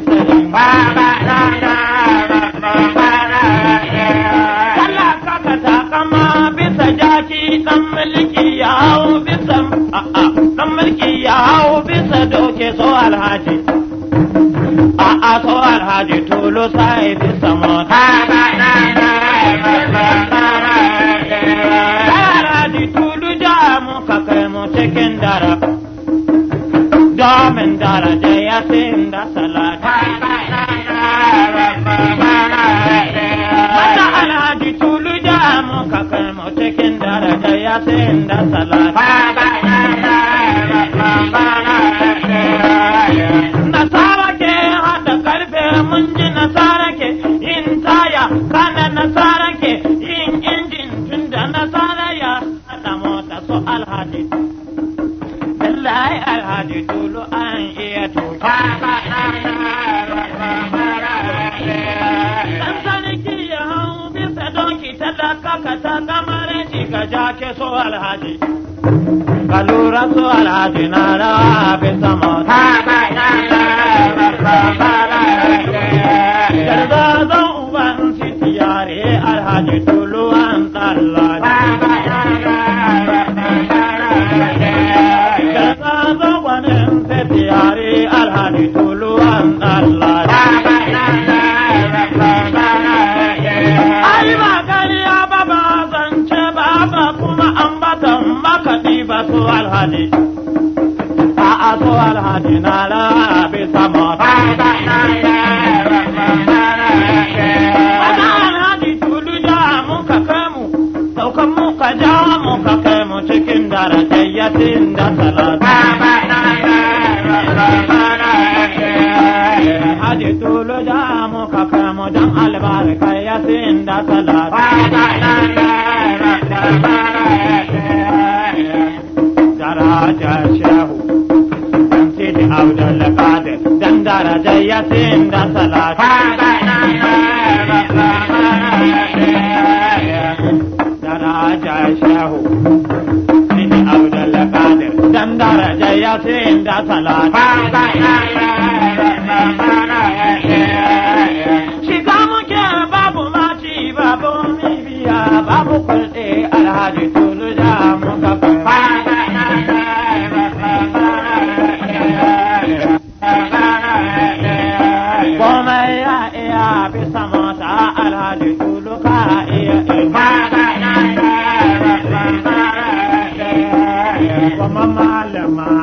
bisa yin talaka ka takama bisa jaki dan mulki ya hau bisa dan mulki ya hau bisa doke so alhaji so alhaji tulu sai bisa mota alhaji tulu jamu ka kai mu cikin dara domin dara da ya sin da salata mata alhaji tulu jamu ka kai mu cikin dara da ya sin da salata nasara ke hada karfe mun ji nasara ke yin taya kana nasara ke yin injin tunda nasara ya hada mota so alhaji wallahi alhaji tulu an iya tuka dan sarki ya hau bisa doki talaka ka ta kamare shi ka jake so alhaji ka lura so alhaji na rawa bisa mota yarda zan uban sitiyare alhaji tulu an tsallaji yarda zan gwanin sitiyare alhaji tulu an tsallaji ai ba kariya ba ba zance ba ba kuma ambatan makaɗi ba su alhaji a so alhaji na rabi sama alhaji tulu ja muka kamu saukan muka ja muka kamu cikin darajayyatin da salata alhaji tulu ja muka kamu don albarkayatin da salata daraja shehu Abdul Qadir dan daraja yasin dan salat daraja shehu ini Abdul Qadir dan daraja yasin dan salat shiga muke babu maci babu mibiya babu kulɗe alhaji tulu da muka komai ya iya bisa mota alhaji tulu ka iya kuma malama